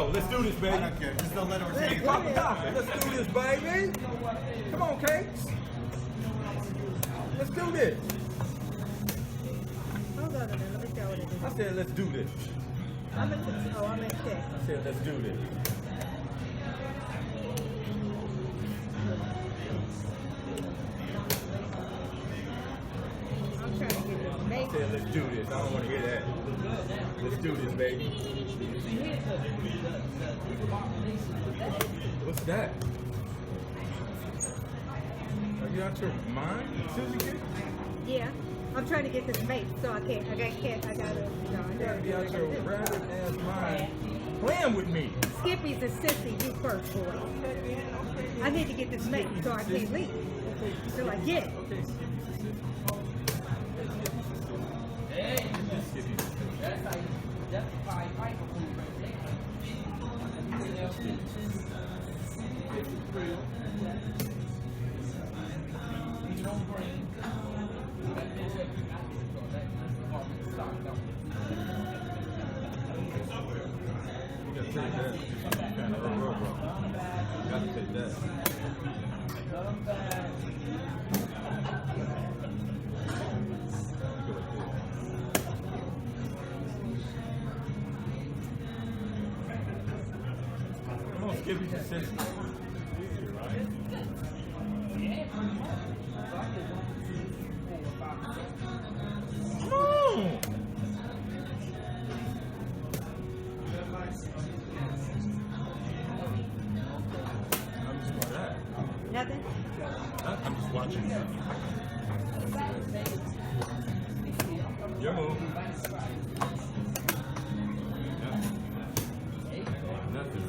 go. Let's do this, baby. I don't care. Just don't let her Big Papa Doctor. Let's do this, baby. Come on, Cakes. Let's do this. Hold on a minute. Let me see what it is. I said, let's do this. I'm in check. I said, let's do this. I'm trying to get this I mate. said, let's do this. I don't want to hear that. Let's do this, baby. What's that? Are you out your mind, Susie? Yeah. I'm trying to get this mate, so I can't. I gotta. You gotta be out your rabbit ass mind playing with me. Skippy's a sissy. You first, boy. I need to get this mate, so I can't leave. So I get it. Okay, Skippy. You gotta take that. You gotta take that. Come on, Skippy, just sit. Come on! Nothing? I'm just watching. Your move. Nothing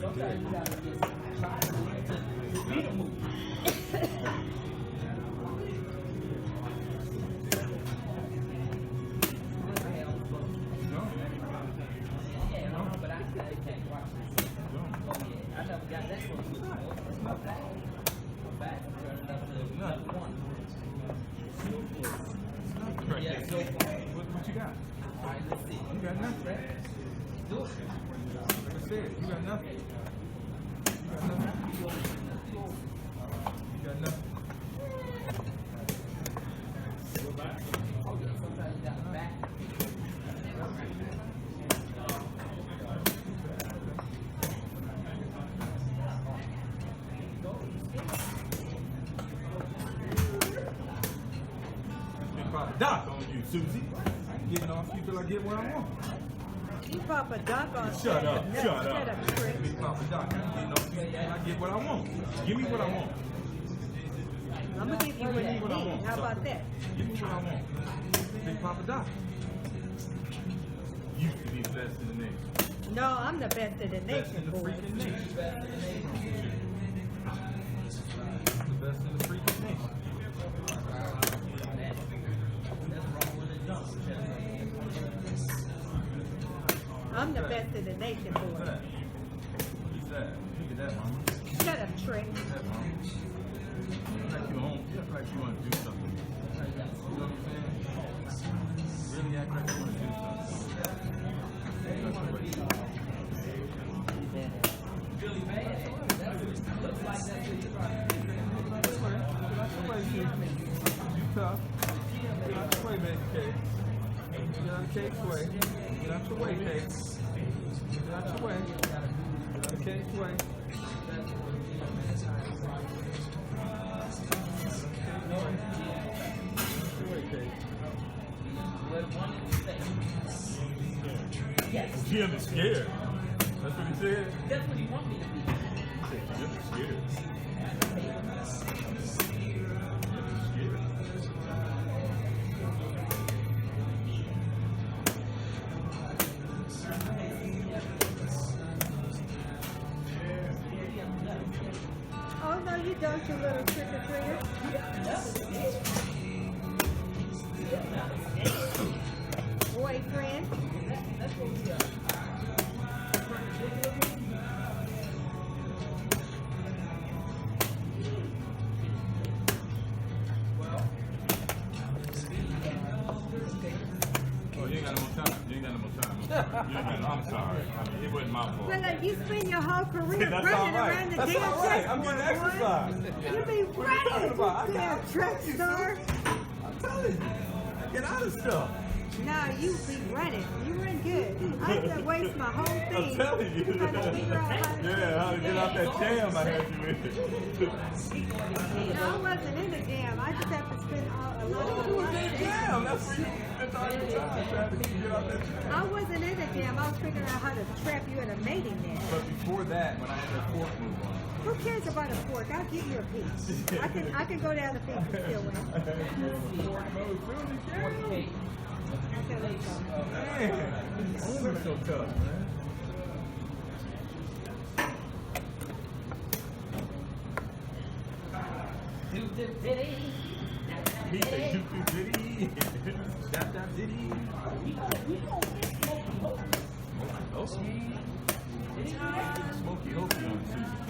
right there. What you got? You got nothing. Like I said, you got nothing. You got nothing. You got nothing. Doc on you, Susie. I'm getting off you till I get what I want. You Papa Doc on. Shut up, No, shut up. Chris. Big Papa Doc, I'm getting off you till I get what I want. Give me what I want. I'm gonna give you what you need. How about that? Give me what I want. Big Papa Doc. You used to be the best in the nation. No, I'm the best in the Best in nation, the boy. freaking nation. The best in the freaking nation. I'm the best in the nation, Who's boy. that? Who's that? Look at that, mama. Shut up, Trick. Look at that, mama. You act like you home. You act like you want to do something. You know what I'm saying? Really act like you want to do something. That's the way. That's the way, you tough. Get out the way, baby cake. Get out the cake's way. Get out your way, cake. Get out your way. Get out the cake's way. Jim is scared. That's what he said? That's what he wanted me to be. He said, Jim is scared. Jim is scared. Oh, no, you don't, you little trick-or-treater. Boyfriend. Oh, you ain't got no more time. You ain't got no more time. You ain't got no more time. sorry. I mean, it wasn't my fault. Well, you spend your whole career That's running all right. around the That's damn all right. I'm chessboard, getting exercise. boy. You be What are you talking running, about? you damn track star. I'm telling you. Get out of stuff. No, you be running. You run good. I have to waste my whole thing. I'm telling you. Trying to figure out how to How to get out that jam I had you in. No, I wasn't in the jam. I just have to spend a lot of You was time. in jam. That's where you spent all your time trying to get out that jam. I wasn't in the jam. I was figuring out how to trap you in a mating net. But before that, when I had that fork move on. Who cares about a fork? I'll give you a piece. I can go down the fence and still win. Okay, let's go. Man, women so tough, man. He said, "You too diddy, dap dap diddy." Smoky Hokey on Susie Q.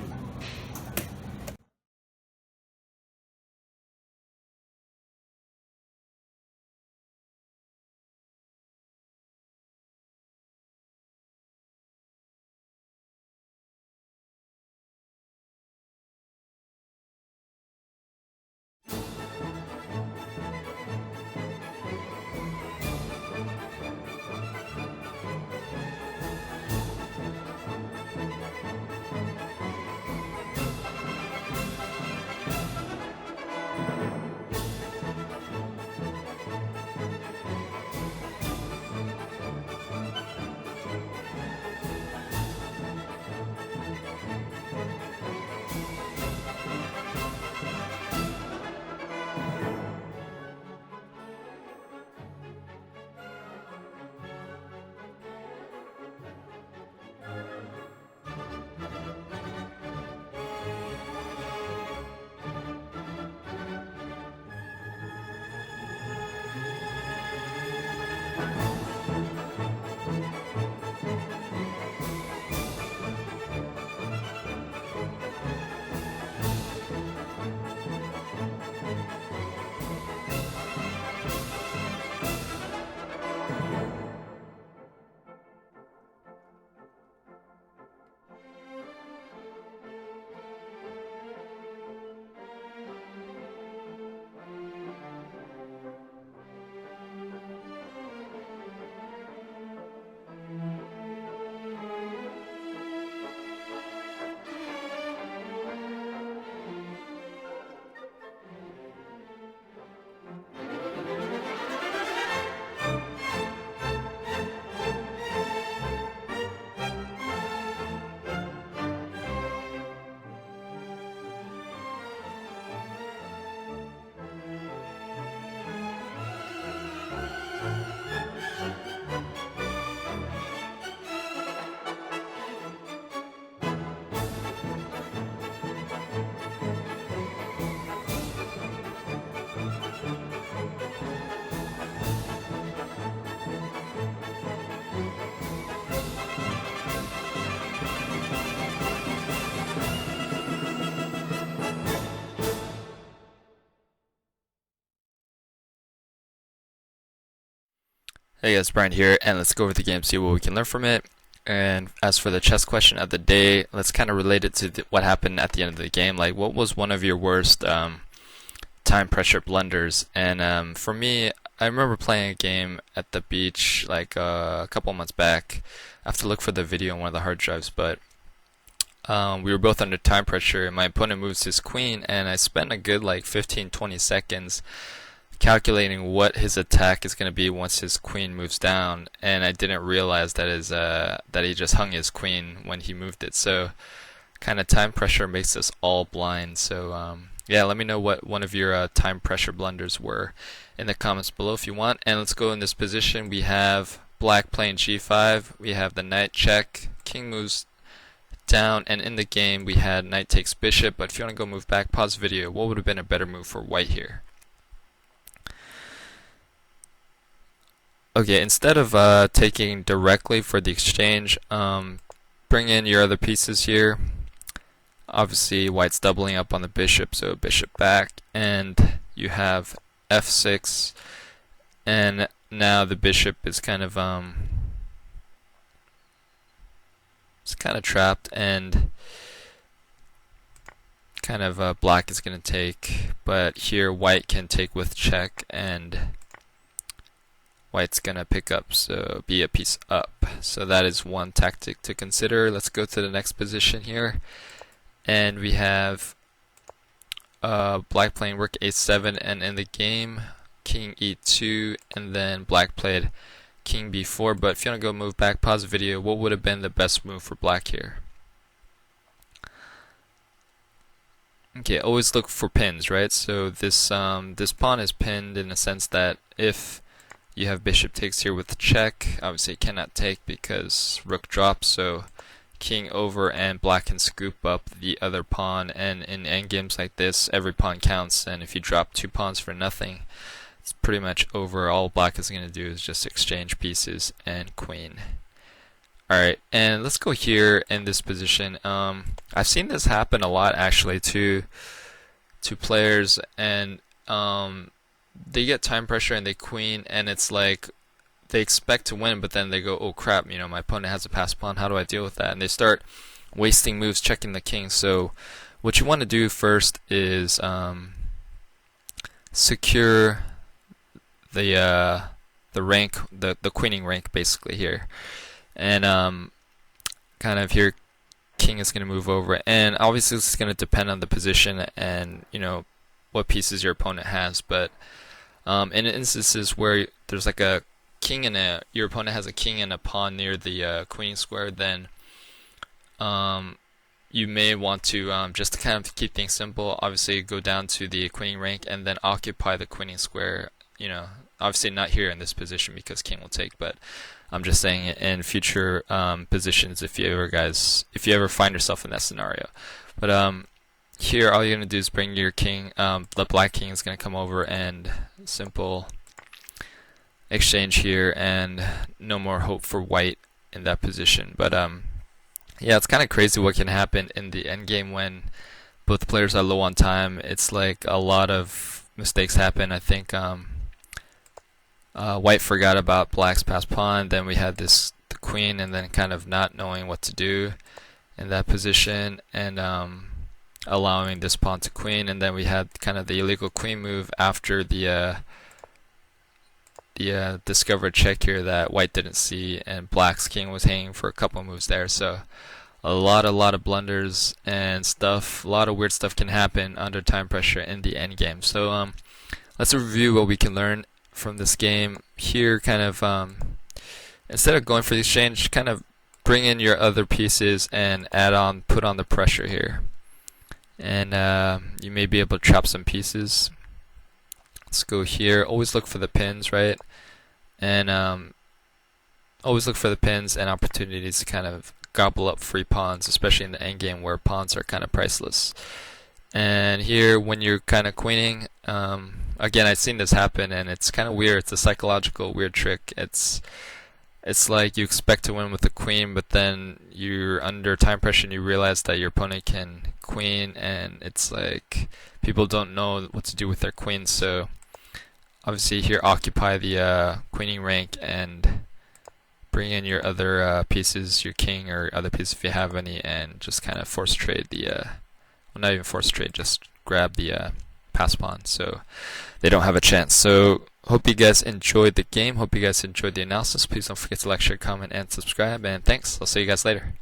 Hey guys, Brian here, and let's go over the game, see what we can learn from it. And as for the chess question of the day, let's kind of relate it to what happened at the end of the game. Like, what was one of your worst time pressure blunders? And for me, I remember playing a game at the beach like a couple months back. I have to look for the video on one of the hard drives, but we were both under time pressure. My opponent moves his queen, and I spent a good like 15-20 seconds calculating what his attack is going to be once his queen moves down, and I didn't realize that he just hung his queen when he moved it. So kind of time pressure makes us all blind. So yeah, let me know what one of your time pressure blunders were in the comments below if you want. And let's go in this position. We have black playing g5, we have the knight check, king moves down, and in the game we had knight takes bishop. But if you want to go move back, pause the video. What would have been a better move for white here? Okay, instead of taking directly for the exchange, bring in your other pieces here. Obviously, white's doubling up on the bishop, so bishop back, and you have f6, and now the bishop is kind of it's kind of trapped, and kind of black is going to take, but here white can take with check, and white's going to pick up, so be a piece up. So that is one tactic to consider. Let's go to the next position here, and we have black playing rook a7, and in the game king e2, and then black played king b4. But if you want to go move back, pause the video, what would have been the best move for black here? Okay, always look for pins, right? So this this pawn is pinned in the sense that if you have bishop takes here with the check, obviously it cannot take because rook drops, so king over, and black can scoop up the other pawn. And in endgames like this, every pawn counts, and if you drop 2 pawns for nothing, it's pretty much over. All black is going to do is just exchange pieces and queen. Alright, and let's go here in this position. I've seen this happen a lot actually to players, and they get time pressure and they queen, and it's like they expect to win, but then they go, oh crap, you know, my opponent has a passed pawn, how do I deal with that? And they start wasting moves checking the king. So what you want to do first is secure the rank, the queening rank basically here. And kind of here king is going to move over, and obviously this is going to depend on the position and, you know, what pieces your opponent has. But in instances where there's like a king and your opponent has a king and a pawn near the queening square, then you may want to just to kind of keep things simple, obviously go down to the queening rank and then occupy the queening square. You know, obviously not here in this position because king will take, but I'm just saying in future positions if you ever find yourself in that scenario. But here all you're going to do is bring your king, the black king is going to come over, and simple exchange here, and no more hope for white in that position. But yeah, it's kind of crazy what can happen in the endgame when both players are low on time. It's like a lot of mistakes happen. I think white forgot about black's passed pawn, then we had the queen, and then kind of not knowing what to do in that position, and allowing this pawn to queen, and then we had kind of the illegal queen move after the discovered check here that white didn't see, and black's king was hanging for a couple moves there. So a lot of blunders and stuff, a lot of weird stuff can happen under time pressure in the end game. So let's review what we can learn from this game here. Kind of instead of going for the exchange, kind of bring in your other pieces and put on the pressure here, and you may be able to trap some pieces. Let's go here. Always look for the pins, right? And always look for the pins and opportunities to kind of gobble up free pawns, especially in the end game where pawns are kind of priceless. And here, when you're kind of queening, again, I've seen this happen, and it's kind of weird. It's a psychological weird trick. It's like you expect to win with the queen, but then you're under time pressure and you realize that your opponent can queen, and it's like people don't know what to do with their queen. So obviously here, occupy the queening rank and bring in your other pieces, your king or other pieces if you have any, and just kind of force trade the well, not even force trade, just grab the pass pawn so they don't have a chance. So hope you guys enjoyed the game, hope you guys enjoyed the analysis. Please don't forget to like, share, comment, and subscribe, and thanks. I'll see you guys later.